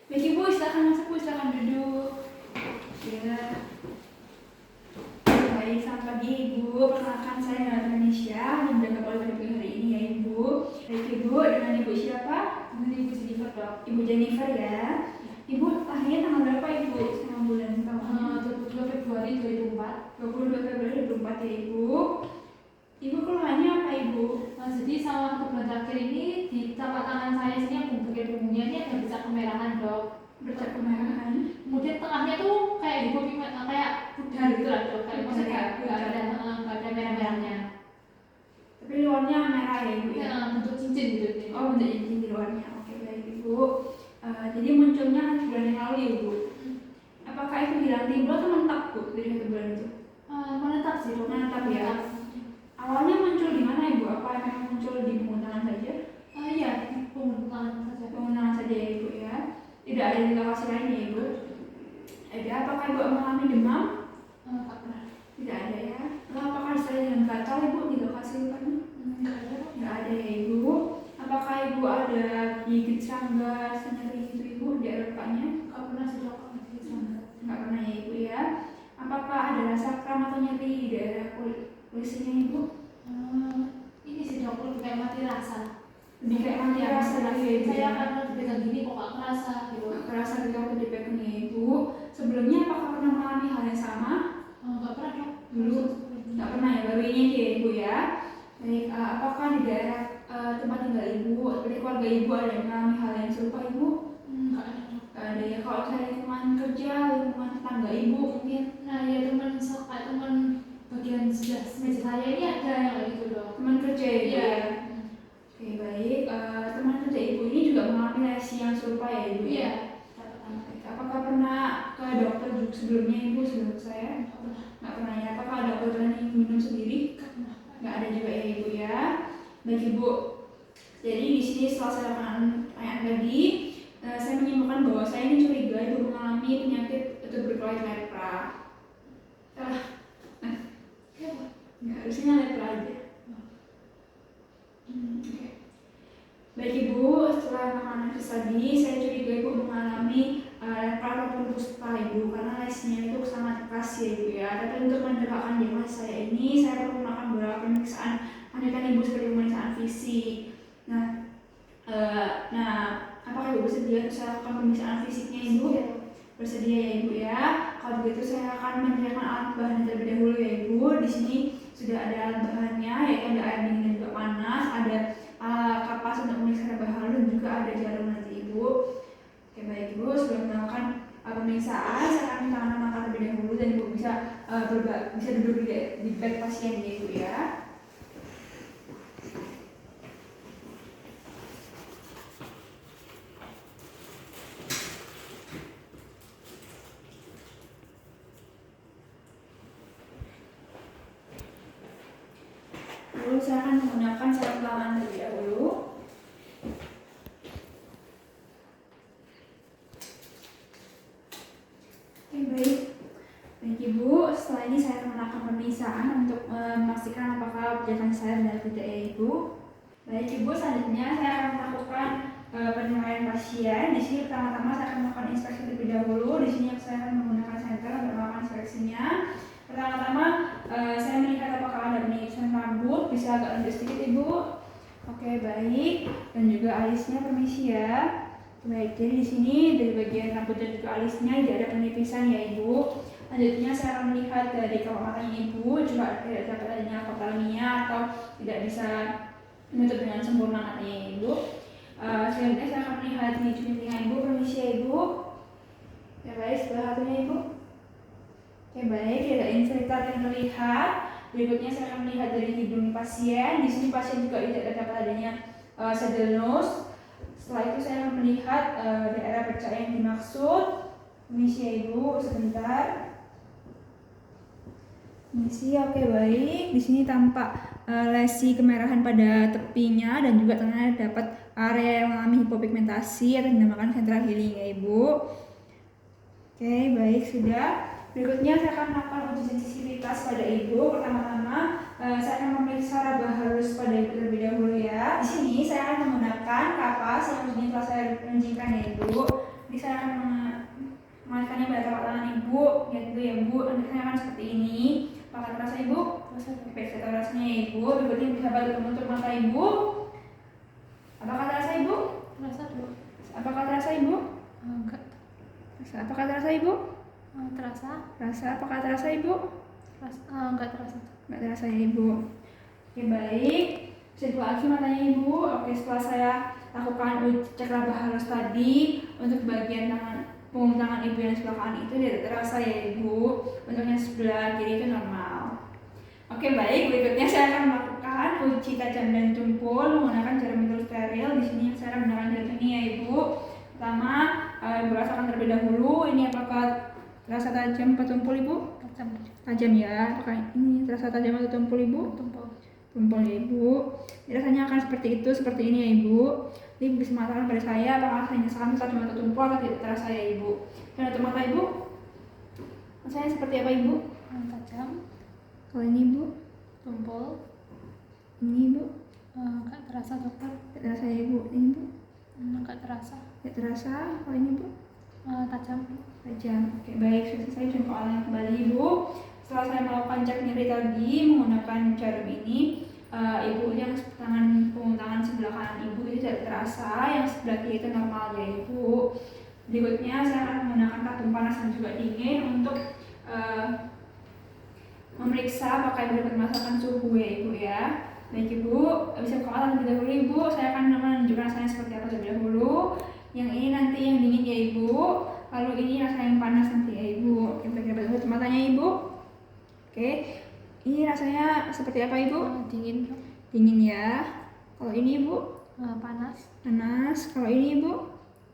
Baik Ibu, silakan masuk Bu, silakan duduk. Ya. Baik, selamat pagi Ibu. Perkenalkan saya Nala Indonesia, menjaga pola hidup hari ini ya Ibu. Baik Ibu, dengan Ibu siapa? Dengan Ibu Jennifer dok. Ibu Jennifer ya. Ibu lahirnya tanggal berapa Ibu? Sama bulan tahunnya? 22 Februari 2004. 22 Februari 2004 ya Ibu. Ibu keluhannya apa Ibu? Jadi selama 1 bulan terakhir ini di telapak tangan saya sini yang bagian punggungnya ini ada bercak kemerahan dok. Bercak kemerahan. Kemudian tengahnya tuh kayak di bumi kayak pudar gitu lah dok. Kayak maksudnya nggak ada merah-merahnya. Tapi luarnya merah ya Ibu ya? Ya, bentuk cincin gitu. Oh, bentuk cincin di luarnya. Oke baik Ibu. Jadi munculnya bulan yang lalu ya Ibu. Apakah itu hilang timbul atau menetap Bu dari 1 bulan itu? Menetap sih dok. Menetap ya. Awalnya muncul di mana Ibu? Apa memang muncul di punggung tangan saja? Iya, di punggung tangan saja. Punggung tangan saja ya Ibu ya. Tidak ada di lokasi lain ya Ibu. Ada. Apakah Ibu mengalami demam? Nggak pernah. Tidak ada ya. Lalu apakah disertai dengan gatal Ibu di lokasi lukanya? Nggak ada. Nggak ada ya Ibu. Apakah Ibu ada gigit serangga, nyeri gitu Ibu di area lukanya? Nggak pernah sih dok. Nggak pernah ya Ibu ya. Apakah ada rasa kram atau nyeri di daerah kulitnya Ibu? Ini sih dok, lebih kayak mati rasa. Lebih kayak mati rasa gitu ya Ibu. Saya akan dipegang gini kok nggak kerasa gitu. Nggak kerasa gitu waktu dipegang ya Ibu. Sebelumnya apakah pernah mengalami hal yang sama? Nggak pernah dok. Dulu nggak pernah ya, baru ini aja ya Ibu ya. Baik, apakah di daerah tempat tinggal Ibu atau di keluarga Ibu ada yang mengalami hal yang serupa Ibu? Nggak ada dok. Nggak ada ya. Kalau saya lingkungan kerja, lingkungan tetangga Ibu mungkin? Nah ya teman bagian sebelah meja saya ini ada yang kayak gitu dok. Teman kerja ya Ibu Iya. ya? Oke baik, teman kerja Ibu ini juga mengalami lesi yang serupa ya Ibu ya? Iya. Apakah pernah ke dokter sebelumnya Ibu sebelum saya? Nggak pernah ya. Apakah ada obat yang minum sendiri? Nggak ada juga ya Ibu ya. Baik Ibu. Jadi di sini setelah saya lakukan pertanyaan tadi, saya menyimpulkan bahwa saya ini curiga Ibu mengalami penyakit tuberculosis lepra. Nggak, harusnya lepra aja. Okay. Baik Ibu, setelah melakukan analisis tadi, saya curiga Ibu mengalami lepra ataupun kusta Ibu, karena lesnya itu sangat keras ya Ibu ya. Tapi untuk mendapatkan diagnosis saya ini, saya perlu melakukan beberapa pemeriksaan lanjutan Ibu seperti pemeriksaan fisik. Nah, apakah Ibu bersedia untuk saya lakukan pemeriksaan fisiknya Ibu? Bersedia ya Ibu ya. Kalau begitu saya akan menyediakan alat bahan terlebih dahulu ya Ibu. Di sini sudah ada alat bahannya, yaitu ada air dingin dan juga panas, ada kapas untuk memeriksa bahan dan juga ada jarum nanti Ibu. Oke baik Ibu, sebelum melakukan pemeriksaan saya akan minta makan terlebih dahulu dan Ibu bisa duduk di bed pasien ya Ibu ya. Lalu saya akan menggunakan sarung tangan terlebih dahulu. Oke baik. Baik Ibu, setelah ini saya akan melakukan pemeriksaan untuk memastikan apakah perjalanan saya benar tidak ya Ibu. Baik Ibu, selanjutnya saya akan melakukan penilaian pasien. Di sini pertama-tama saya akan melakukan inspeksi terlebih dahulu. Di sini saya akan menggunakan senter untuk melakukan inspeksinya. Pertama-tama saya melihat apakah ada penipisan rambut, bisa agak lanjut sedikit Ibu. Oke baik, dan juga alisnya permisi ya. Baik, jadi di sini dari bagian rambut dan juga alisnya tidak ada penipisan ya Ibu. Selanjutnya saya akan melihat dari kelopak matanya Ibu, juga tidak dapat adanya kotalinya atau tidak bisa menutup dengan sempurna matanya Ibu. Selanjutnya saya akan melihat di ujung telinga Ibu, permisi ya Ibu. Ya baik, sebelah satunya Ibu. Oke baik, tidak infiltrat yang terlihat. Berikutnya saya akan melihat dari hidung pasien. Di sini pasien juga tidak dapat adanya saddle nose. Setelah itu saya akan melihat daerah bercak yang dimaksud. Permisi ya Ibu, sebentar. Permisi, oke baik. Di sini tampak lesi kemerahan pada tepinya dan juga tengahnya dapat area yang mengalami hipopigmentasi atau dinamakan central healing ya Ibu. Oke baik, sudah. Berikutnya saya akan melakukan uji sensitivitas pada Ibu. Pertama-tama saya akan memeriksa raba halus pada Ibu terlebih dahulu ya. Di sini saya akan menggunakan kapas yang telah saya runcingkan ya Ibu. Di saya akan mengalihkannya pada telapak tangan ibu, lihat dulu ya bu, nanti saya akan seperti ini. Apakah terasa ibu? Oke, saya tahu rasanya ya ibu. Berikutnya bisa bantu menutup mata ibu. Apakah terasa ibu? Terasa dulu. Apakah terasa ibu? Enggak. Apakah terasa ibu? Terasa. Rasa, apakah terasa ibu? Terasa. Enggak terasa. Enggak terasa ya ibu. Oke baik, bisa dibuka lagi matanya ibu. Oke, setelah saya lakukan cek laba halus tadi untuk bagian punggung tangan ibu yang sebelah kanan itu tidak terasa ya ibu. Untuk yang sebelah kiri itu normal. Oke baik, berikutnya saya akan melakukan uji tajam dan tumpul menggunakan jarum pentul steril. Di sini saya akan menggunakan jarum ini ya ibu. Pertama, ibu rasakan terlebih dahulu. Ini apakah terasa tajam atau tumpul ibu? Tajam. Tajam ya. Apakah ini terasa tajam atau tumpul ibu? Tumpul. Tumpul ya ibu. Rasanya akan seperti itu, seperti ini ya ibu. Ibu bisa mengatakan pada saya apakah rasanya sangat tajam atau tumpul atau tidak terasa ya ibu. Dan untuk mata ibu, rasanya seperti apa ibu? Tajam. Kalau ini ibu, Tumpul. ini ibu, Enggak terasa dokter. tidak terasa ya ibu. Ini ibu, Enggak terasa. tidak terasa. Kalau ini ibu, Tajam. tajam. Oke baik, sudah selesai. Bisa mengulangi kembali ibu. Setelah saya melakukan cek nyeri tadi menggunakan jarum ini, ibu yang punggung tangan sebelah kanan ibu itu tidak terasa, yang sebelah kiri itu normal ya ibu. Berikutnya saya akan menggunakan kartu panas dan juga dingin untuk memeriksa apakah ibu dapat merasakan suhu ya ibu ya. Baik ibu, bisa buka terlebih dahulu ibu. Saya akan menunjukkan rasanya seperti apa terlebih dahulu. Yang ini nanti yang dingin ya ibu. Lalu ini rasa yang panas nanti ya ibu. Kita coba tutup matanya ibu. Oke, ini rasanya seperti apa ibu? Dingin. Dingin ya. Kalau ini ibu? Panas. Panas. Kalau ini ibu?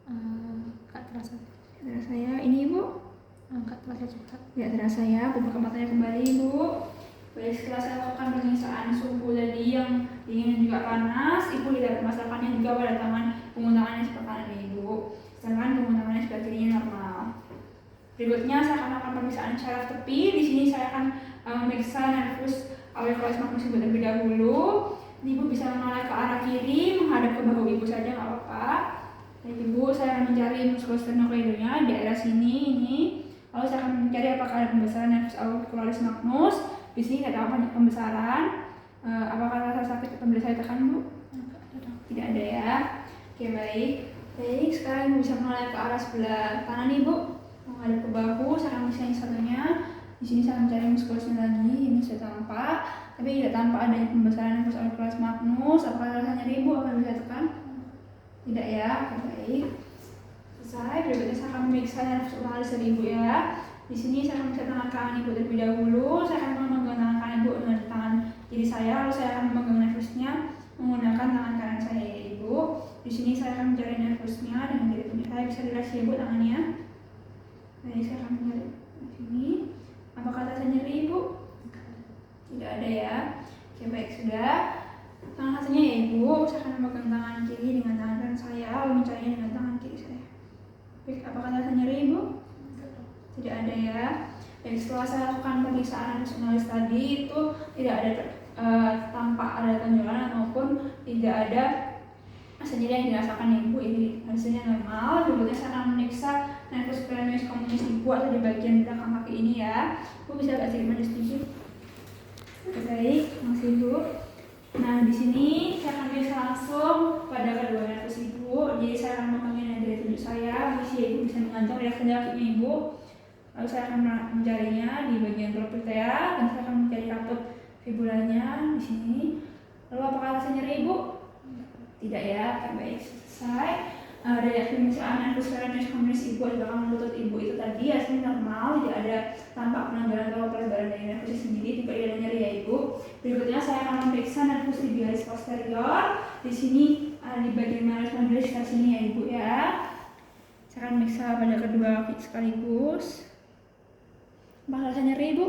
Enggak terasa. Tidak terasa ya. Ini ibu? Enggak terasa juga. Tidak terasa ya. Buka matanya kembali ibu. Baik, setelah saya lakukan pemeriksaan suhu tadi yang dingin dan juga panas, ibu tidak merasakannya juga pada punggung tangan yang sebelah kanan ibu. Sedangkan punggung tangan yang sebelah kirinya normal. Berikutnya saya akan melakukan pemeriksaan syaraf tepi. Di sini saya akan memeriksa nervus auricularis magnus ibu terlebih dahulu. Ibu bisa menoleh ke arah kiri, menghadap ke bahu ibu saja nggak apa-apa. Dan ibu saya akan mencari musculus sternocleidonya di daerah sini ini. Lalu saya akan mencari apakah ada pembesaran nervus auricularis magnus. Di sini tidak ada banyak pembesaran. Apakah rasa sakit atau saya tekan bu? Tidak ada ya. Oke baik. Baik, sekarang ibu bisa menoleh ke arah sebelah kanan ibu. Menghadap ke bahu, saya akan mencari satunya. Di sini saya mencari muskulusnya lagi. Ini sudah tampak, tapi tidak tampak adanya pembesaran nervus auricularis magnus. Apakah rasanya nyeri ibu? Apa bisa tekan? Tidak ya. Oke baik. Selesai. Berikutnya saya akan memeriksa nervus auricularis dari ibu ya. Di sini saya akan memeriksa tangan kanan ibu terlebih dahulu. Saya akan memegang tangan kanan ibu dengan tangan kiri saya. Lalu saya akan memegang nervusnya menggunakan tangan kanan saya ya ibu. Di sini saya akan mencari nervusnya dengan jari tunjuk saya. Bisa dilihat ya ibu tangannya. Nah, saya akan mencari di sini. Apakah terasa nyeri ibu? Tidak ada ya. Oke baik, sudah. Tangan satunya ya ibu. Saya akan memegang tangan kiri dengan tangan kanan saya, lalu mencarinya dengan tangan kiri saya. Baik, apakah terasa nyeri ibu? Tidak ada ya. Dan setelah saya lakukan pemeriksaan nervus tadi itu tidak ada tampak ada tonjolan ataupun tidak ada sendiri yang dirasakan ibu. Ini hasilnya normal. Berikutnya saya akan memeriksa nervus peroneus communis ibu atau di bagian belakang kaki ini ya. Ibu bisa agak sedikit maju sedikit. Oke baik, masih ibu. Nah di sini saya akan periksa langsung pada kedua nervus ibu. Jadi saya akan memegang dari tunjuk saya. Misi ibu bisa mengantar reaksi kakinya ibu. Lalu saya akan mencarinya di bagian propiltea dan saya akan mencari katut fibulanya di sini. Lalu apakah rasanya nyeri ibu? Tidak ya. Oke baik, selesai. Dari pemeriksaan nervus peroneus communis ibu di belakang lutut ibu itu tadi hasilnya normal, tidak ada tampak penanggalan atau pelebaran dari nervus sendiri, tidak ada nyeri ya ibu. Berikutnya saya akan memeriksa nervus tibialis posterior. Di sini di bagian malleus medullaris di sini ya ibu ya. Saya akan memeriksa pada kedua kaki sekaligus. Apakah rasanya nyeri ibu?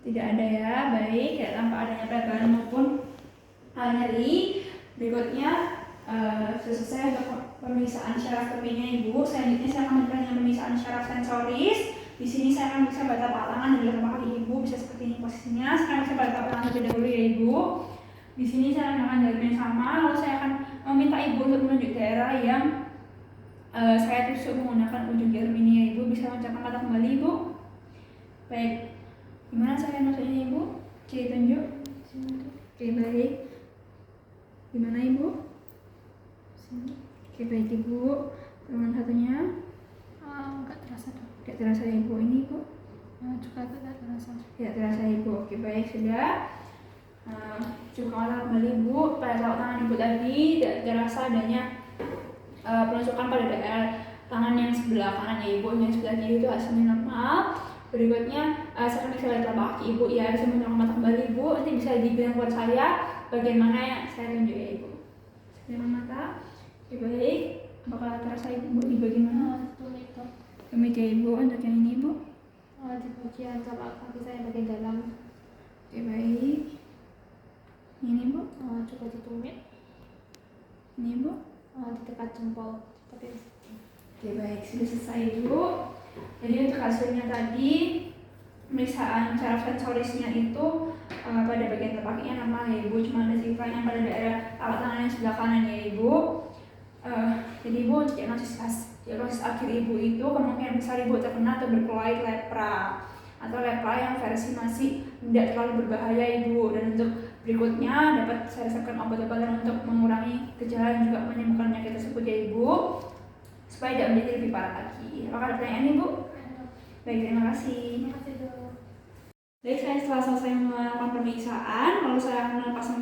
Tidak ada ya. Baik, tidak tampak adanya pelebaran maupun nyeri. Berikutnya selesai untuk pemeriksaan syaraf tepinya ibu. Selanjutnya saya akan melakukan pemeriksaan syaraf sensoris. Di sini saya akan bisa pada telapak tangan dan telapak kaki ibu, bisa seperti ini posisinya. Sekarang saya pada telapak tangan terlebih dahulu ya ibu. Di sini saya akan melakukan jarum yang sama. Lalu saya akan meminta ibu untuk menunjuk daerah yang saya tusuk menggunakan ujung jarum ini ya Ibu. Bisa mengucapkan kata kembali Ibu? Baik, gimana saya maksudnya Ibu? Oke, tunjuk. Oke, baik. Gimana Ibu? Oke, baik Ibu. Teman satunya? Enggak terasa dong. Tidak terasa Ibu. Ini Ibu? Juga tidak terasa. Tidak terasa Ibu. Oke, baik sudah. Coba kembali Ibu. Pada telapak tangan Ibu tadi tidak terasa adanya penusukan pada daerah tangan yang sebelah kanan ya Ibu. Yang sebelah kiri itu hasilnya normal. Berikutnya saya akan lihat telapak kaki Ibu ya. Bisa menunjukkan mata kembali Ibu. Nanti bisa dibilang buat saya bagaimana yang saya tunjuk ya Ibu. Dengan mata. Oke, baik. Apakah terasa Ibu di bagian mana? Tumit ya Ibu. Untuk yang ini Ibu. Di bagian telapak kaki saya bagian dalam. Oke, baik. Ini Ibu. Coba ditumit. Ini Ibu. Di dekat jempol. Tapi Oke, baik. Sudah selesai Ibu. Jadi untuk hasilnya tadi pemeriksaan cara sensorisnya itu pada bagian telapak kakinya normal ya Ibu. Cuma ada sedikit yang pada daerah telapak tangan yang sebelah kanan ya Ibu. Jadi Ibu untuk diagnosis akhir Ibu itu kemungkinan besar Ibu terkena tuberculosis lepra atau lepra yang versi masih tidak terlalu berbahaya Ibu. Dan untuk berikutnya dapat saya resepkan obat-obatan untuk mengurangi gejala dan juga menyembuhkan penyakit tersebut ya Ibu, supaya tidak menjadi lebih parah lagi. Apakah ada pertanyaan Ibu? Baik, terima kasih. Baik, setelah selesai melakukan pemeriksaan, lalu saya akan melepaskan